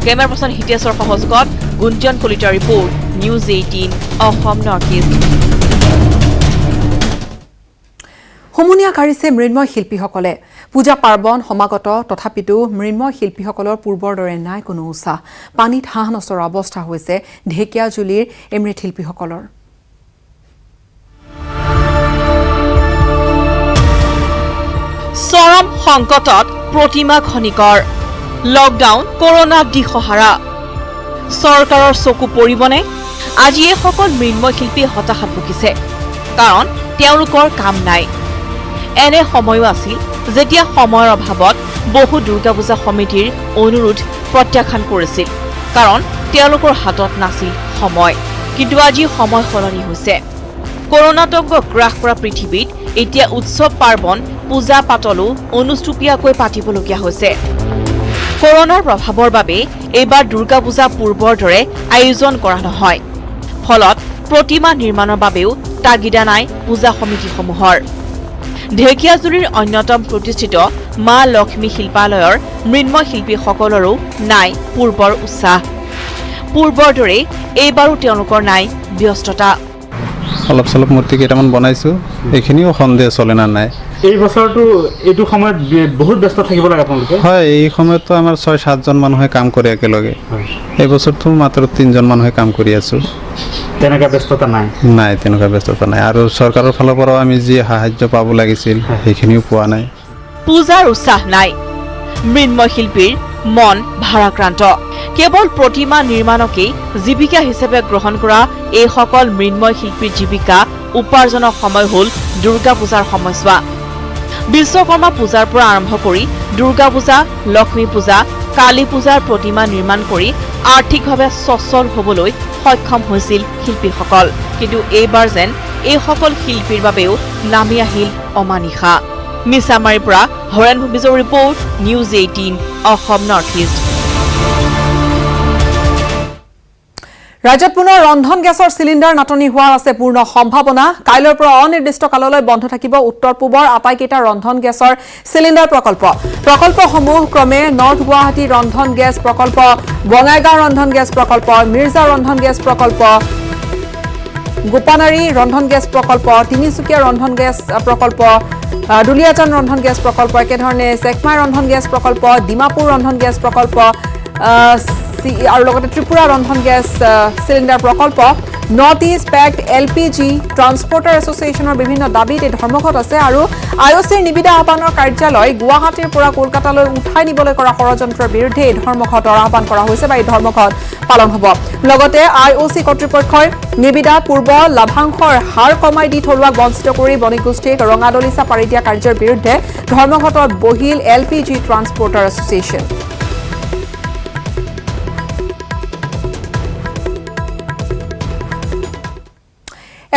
কেমেৰা পাৰ্চন হিতেশ্বৰ সহযোগত গুঞ্জন কলিতাৰ report, news 18 Assam north east. হুমুনিয়া কাঢ়িছে মৃন্ময় শিল্পীসকলে। পূজা পাৰ্বণ সমাগত, তথাপিতো মৃন্ময় শিল্পীসকলৰ পূৰ্বৰ দৰে নাই কোনো উৎসাহ। পানীত হাঁহ নচৰা অৱস্থা হৈছে ঢেকীয়াজুলিৰ এই মৃৎশিল্পীসকলৰ। চৰম সংকটত প্ৰতিমা খনিকৰ। লকডাউন, কৰোণাত দিশহাৰা। চৰকাৰৰ চকু পৰিবনে? আজি এইসকল মৃন্ময় শিল্পী হতাশাত ভুগিছে, কাৰণ তেওঁলোকৰ কাম নাই। এনে সময়ো আছিল যেতিয়া সময়ৰ অভাৱত বহু দুৰ্গা পূজা সমিতিৰ অনুৰোধ প্ৰত্যাখ্যান কৰিছিল, কাৰণ তেওঁলোকৰ হাতত নাছিল সময়। কিন্তু আজি সময় সলনি হৈছে। কৰোণাতংক গ্ৰাস কৰা পৃথিৱীত এতিয়া উৎসৱ পাৰ্বণ পূজা পাতলো অনুষ্টুপীয়াকৈ পাতিবলগীয়া হৈছে। কৰোণাৰ প্ৰভাৱৰ বাবে এইবাৰ দুৰ্গা পূজা পূৰ্বৰ দৰে আয়োজন কৰা নহয়। ফলত প্ৰতিমা নিৰ্মাণৰ বাবেও তাগিদা নাই পূজা সমিতিসমূহৰ। ঢেকীয়াজুলিৰ অন্যতম প্ৰতিষ্ঠিত মা লক্ষ্মী শিল্পালয়ৰ মৃন্ময় শিল্পীসকলৰো নাই পূৰ্বৰ উৎসাহ। পূৰ্বৰ দৰে এইবাৰো তেওঁলোকৰ নাই ব্যস্ততা। অলপ চলপ মূৰ্তি কেইটামান বনাইছোঁ, এইখিনিও সন্দেহ চলে না নাই। এই বছৰটো এইটো সময়ত বহুত ব্যস্ত থাকিব লাগে আপোনালোকে। হয়, এই সময়তো আমাৰ 6-7জন মানুহে কাম কৰে একেলগে। এই বছৰটো মাত্ৰ 3জন মানুহে কাম কৰি আছোঁ। তেনেকুৱা ব্যস্ততা নাই? নাই, তেনেকুৱা ব্যস্ততা নাই। আৰু চৰকাৰৰ ফালৰ পৰাও আমি যি সাহায্য পাব লাগিছিল সেইখিনিও পোৱা নাই। পূজাৰ উৎসাহ নাই, মৃন্ময় শিল্পীৰ মন ভাৰাক্ৰান্ত। কেৱল প্ৰতিমা নিৰ্মাণকেই জীৱিকা হিচাপে গ্ৰহণ কৰা এইসকল মৃন্ময় শিল্পীৰ জীৱিকা উপাৰ্জনৰ সময় হ'ল দুৰ্গা পূজাৰ সময়ছোৱা। বিশ্বকৰ্মা পূজাৰ পৰা আৰম্ভ কৰি দুৰ্গা পূজা, লক্ষ্মী পূজা, কালী পূজাৰ প্ৰতিমা নিৰ্মাণ কৰি আৰ্থিকভাৱে সচ্ছল হ'বলৈ সক্ষম হৈছিল শিল্পীসকল। কিন্তু এইবাৰ যেন এইসকল শিল্পীৰ বাবেও নামি আহিল অমানিশা। মিছামাৰীৰ পৰা হৰেণ ভূমিজৰ report, news 18 Assam north east. ৰাজ্যত পুনৰ ৰন্ধন গেছৰ চিলিণ্ডাৰ নাটনি হোৱাৰ আছে পূৰ্ণ সম্ভাৱনা। কাইলৈৰ পৰা অনিৰ্দিষ্ট কাললৈ বন্ধ থাকিব উত্তৰ পূবৰ আটাইকেইটা ৰন্ধন গেছৰ চিলিণ্ডাৰ প্ৰকল্প। প্ৰকল্পসমূহ ক্ৰমে নৰ্থ গুৱাহাটী ৰন্ধন গেছ প্ৰকল্প, বঙাইগাঁও ৰন্ধন গেছ প্ৰকল্প, মিৰ্জা ৰন্ধন গেছ প্ৰকল্প, গোপানাৰী ৰন্ধন গেছ প্ৰকল্প, তিনিচুকীয়া ৰন্ধন গেছ প্ৰকল্প, দুলিয়াজান ৰন্ধন গেছ প্ৰকল্প, একেধৰণে চেকমাই ৰন্ধন গেছ প্ৰকল্প, ডিমাপুৰ ৰন্ধন গেছ প্ৰকল্প আৰু লগতে ত্ৰিপুৰা ৰন্ধন গেছ চিলিণ্ডাৰ প্ৰকল্প। নৰ্থ ইষ্ট পেক্ট LPG ট্ৰান্সপৰ্টাৰ এছ'চিয়েশ্যনৰ বিভিন্ন দাবীত এই ধৰ্মঘট আছে। আৰু IOCৰ নিবিদা আহ্বানৰ কাৰ্যালয় গুৱাহাটীৰ পৰা কলকাতালৈ উঠাই নিবলৈ কৰা ষড়যন্ত্ৰৰ বিৰুদ্ধে এই ধৰ্মঘটৰ আহ্বান কৰা হৈছে বা এই ধৰ্মঘট পালন হ'ব। লগতে IOC কৰ্তৃপক্ষই নিবিদাত পূৰ্ব লাভাংশৰ হাৰ কমাই দি থলুৱাক বঞ্চিত কৰি বণিক গোষ্ঠীক ৰঙাদলিচা পাৰি দিয়া কাৰ্যৰ বিৰুদ্ধে ধৰ্মঘটত বহিল LPG ট্ৰান্সপৰ্টাৰ এছ'চিয়েশ্যন।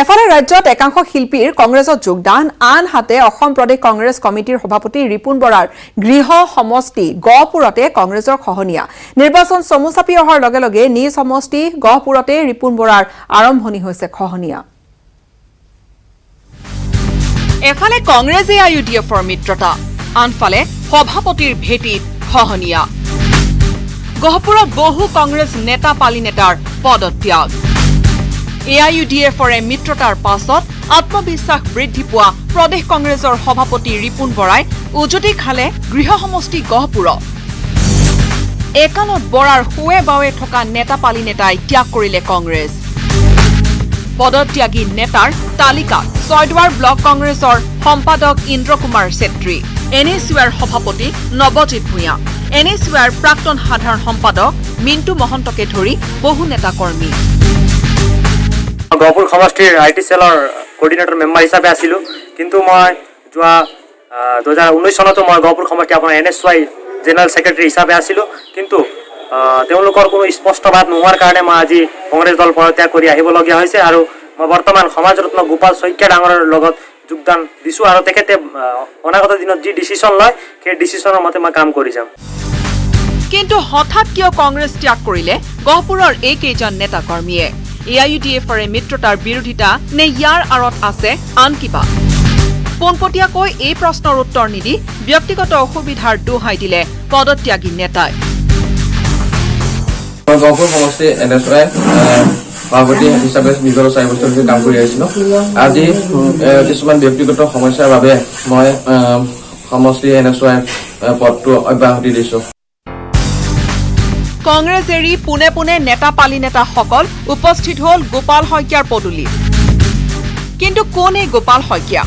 এফালে ৰাজ্যত একাংশ শিল্পীৰ কংগ্ৰেছত যোগদান, আনহাতে অসম প্ৰদেশ কংগ্ৰেছ কমিটিৰ সভাপতি ৰিপুণ বৰাৰ গৃহ সমষ্টি গহপুৰতে কংগ্ৰেছৰ খহনীয়া। নিৰ্বাচন চমু চাপি অহাৰ লগে লগে নিজ সমষ্টি গহপুৰতে ৰিপুণ বৰাৰ আৰম্ভণি হৈছে খহনীয়া। এফালে কংগ্ৰেছ AIUDFৰ মিত্ৰতা, আনফালে সভাপতিৰ ভেটিত খহনীয়া। গহপুৰত বহু কংগ্ৰেছ নেতা পালি নেতাৰ পদত্যাগ। AIUDFৰে মিত্ৰতাৰ পাছত আত্মবিশ্বাস বৃদ্ধি পোৱা প্ৰদেশ কংগ্ৰেছৰ সভাপতি ৰিপুণ বৰাই উজুতি খালে গৃহ সমষ্টি গহপুৰত। একানত বৰাৰ শুৱে বাৱে থকা নেতা পালি নেতাই ত্যাগ কৰিলে কংগ্ৰেছ। পদত্যাগী নেতাৰ তালিকাত ছয়দুৱাৰ ব্লক কংগ্ৰেছৰ সম্পাদক ইন্দ্ৰ কুমাৰ ছেত্ৰী, NSUৰ সভাপতি নৱজিৎ ভূঞা, NSUৰ প্ৰাক্তন সাধাৰণ সম্পাদক মিণ্টু মহন্তকে ধৰি বহু নেতা কৰ্মী। গহপুৰ সমষ্টিৰ IT চেলৰ কোৰ্ডিনেটৰ মেম্বাৰ হিচাপে আছিলোঁ, কিন্তু মই যোৱা 2019 চনতো মই গহপুৰ সমষ্টি আপোনাৰ NSY জেনেৰেল ছেক্ৰেটাৰী হিচাপে আছিলোঁ। কিন্তু তেওঁলোকৰ কোনো স্পষ্ট বাদ নোহোৱাৰ কাৰণে মই আজি কংগ্ৰেছ দল পদত্যাগ কৰি আহিবলগীয়া হৈছে। আৰু মই বৰ্তমান সমাজৰত্ন গোপাল শইকীয়া ডাঙৰৰ লগত যোগদান দিছোঁ আৰু তেখেতে অনাগত দিনত যি ডিচিশ্যন লয় সেই ডিচিশ্যনৰ মতে মই কাম কৰি যাম। কিন্তু হঠাৎ কিয় কংগ্ৰেছ ত্যাগ কৰিলে গহপুৰৰ এইকেইজন নেতা কৰ্মীয়ে? AIUDFৰে মিত্ৰতাৰ বিৰোধিতা নে ইয়াৰ আঁৰত আছে আন কিবা? পোনপটীয়াকৈ এই প্ৰশ্নৰ উত্তৰ নিদি ব্যক্তিগত অসুবিধাৰ দোহাই দিলে পদত্যাগী নেতাই। গহপুৰ সমষ্টি NSY সভাপতি হিচাপে বিগত 4 বছৰ ধৰি কাম কৰি আহিছিলোঁ। আজি কিছুমান ব্যক্তিগত সমস্যাৰ বাবে মই সমষ্টি NSY পদটো অব্যাহতি দিছোঁ। কংগ্ৰেছ এৰি পোনে পোনে নেতা পালি নেতাসকল উপস্থিত হ'ল গোপাল শইকীয়াৰ পদূলিত। কিন্তু কোন এই গোপাল শইকীয়া?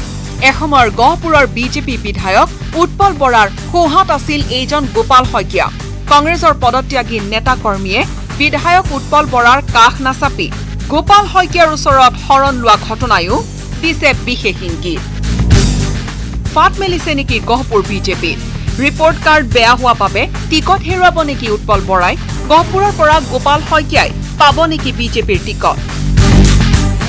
এসময়ৰ গহপুৰৰ BJP বিধায়ক উৎপল বৰাৰ সোঁহাত আছিল এইজন গোপাল শইকীয়া। কংগ্ৰেছৰ পদত্যাগী নেতা কৰ্মীয়ে বিধায়ক উৎপল বৰাৰ কাষ নাচাপি গোপাল শইকীয়াৰ ওচৰত শৰণ লোৱা ঘটনায়ো দিছে বিশেষ ইংগিত ফাট মেলিছে নেকি গহপুৰ বিজেপি ৰিপৰ্ট কাৰ্ড বেয়া হোৱা বাবে টিকট হেৰুৱাব নেকি উৎপল বৰাই গহপুৰৰ পৰা গোপাল শইকীয়াই পাব নেকি বিজেপিৰ টিকট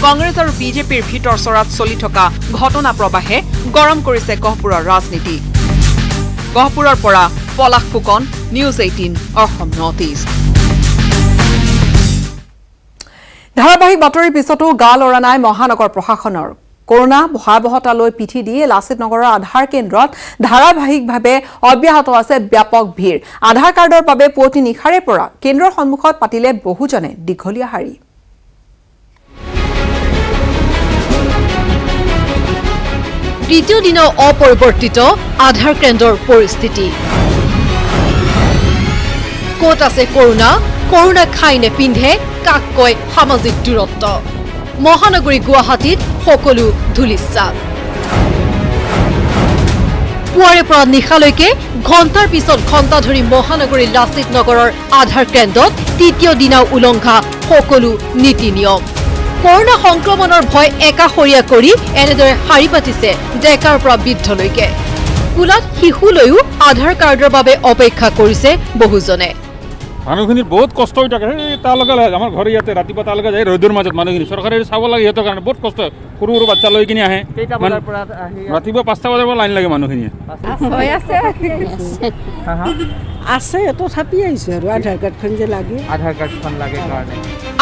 কংগ্ৰেছ আৰু বিজেপিৰ ভিতৰ চৰাত চলি থকা ঘটনা প্ৰবাহে গৰম কৰিছে গহপুৰৰ ৰাজনীতি গহপুৰৰ পৰা Palash Phukan news 18 Assam north east ধাৰাবাহিক বাতৰিৰ পিছতো গা লৰা নাই মহানগৰ প্ৰশাসনৰ কৰোনা ভয়াৱহতালৈ পিঠি দিয়ে লাচিত নগৰৰ আধাৰ কেন্দ্ৰত ধাৰাবাহিকভাৱে অব্যাহত আছে ব্যাপক ভিৰ আধাৰ কাৰ্ডৰ বাবে পুৱতি নিশাৰে পৰা কেন্দ্ৰৰ সন্মুখত পাতিলে বহুজনে দীঘলীয়া শাৰী তৃতীয় দিনৰ অপৰিৱৰ্তিত আধাৰ কেন্দ্ৰৰ পৰিস্থিতি ক'ত আছে কৰোনা খাই নেপিন্ধে কাক কয় সামাজিক দূৰত্ব মহানগৰী গুৱাহাটীত সকলো ধূলিসাৎ পুৱাৰে পৰা নিশালৈকে ঘণ্টাৰ পিছত ঘণ্টা ধৰি মহানগৰী লাচিত নগৰৰ আধাৰ কেন্দ্ৰত তৃতীয় দিনা উলংঘা সকলো নীতি নিয়ম কৰোনা সংক্ৰমণৰ ভয় একাষৰীয়া কৰি এনেদৰে শাৰী পাতিছে ডেকাৰ পৰা বৃদ্ধলৈকে কুলাত শিশুলৈও আধাৰ কাৰ্ডৰ বাবে অপেক্ষা কৰিছে বহুজনে মানুহখিনিৰ বহুত কষ্ট হৈ থাকে তালৈকে আমাৰ ঘৰ ইয়াতে ৰাতিপুৱা তালৈকে যায় ৰ'দৰ মাজত মানুহখিনি চৰকাৰে চাব লাগে সিহঁতৰ কাৰণে বহুত কষ্ট সৰু সৰু বাচ্চা লৈ কিনে আহে ৰাতিপুৱা 5টা বজাৰ পৰা লাইন লাগে মানুহখিনিয়ে আছে তথাপি আহিছে আৰু আধাৰ কাৰ্ডখন যে লাগে আধাৰ কাৰ্ডখন লাগে কাৰণে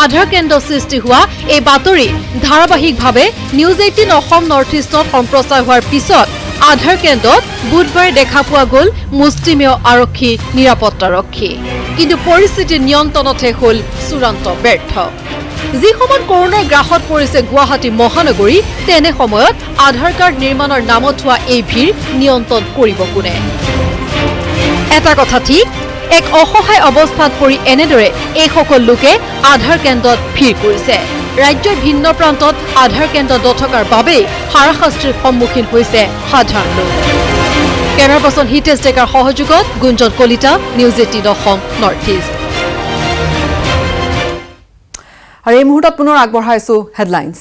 আধাৰ কেন্দ্ৰ সৃষ্টি হোৱা এই বাতৰি ধাৰাবাহিকভাৱে নিউজ 18 অসম নৰ্থ ইষ্টত সম্প্ৰচাৰ হোৱাৰ পিছত আধাৰ কেন্দ্ৰত বুধবাৰে দেখা পোৱা গ'ল মুষ্টিমেয় আৰক্ষী নিৰাপত্তাৰক্ষী কিন্তু পৰিস্থিতি নিয়ন্ত্ৰণতহে হ'ল চূড়ান্ত ব্যৰ্থ যি সময়ত কৰোনাৰ গ্ৰাসত পৰিছে গুৱাহাটী মহানগৰী তেনে সময়ত আধাৰ কাৰ্ড নিৰ্মাণৰ নামত হোৱা এই ভিৰ নিয়ন্ত্ৰণ কৰিব কোনে এটা কথা ঠিক এক অসহায় অৱস্থাত পৰি এনেদৰে এইসকল লোকে আধাৰ কেন্দ্ৰত ভিৰ কৰিছে ৰাজ্যৰ ভিন্ন প্ৰান্তত আধাৰ কেন্দ্ৰ নথকাৰ বাবেই হাৰাশাস্তিৰ সন্মুখীন হৈছে সাধাৰণ লোক কেমেৰা পাৰ্চন হিতেশ ডেকাৰ সহযোগত Gunjan Kalita news 18 Assam north east আৰু এই মুহূৰ্তত পুনৰ আগবঢ়াইছো হেডলাইনছ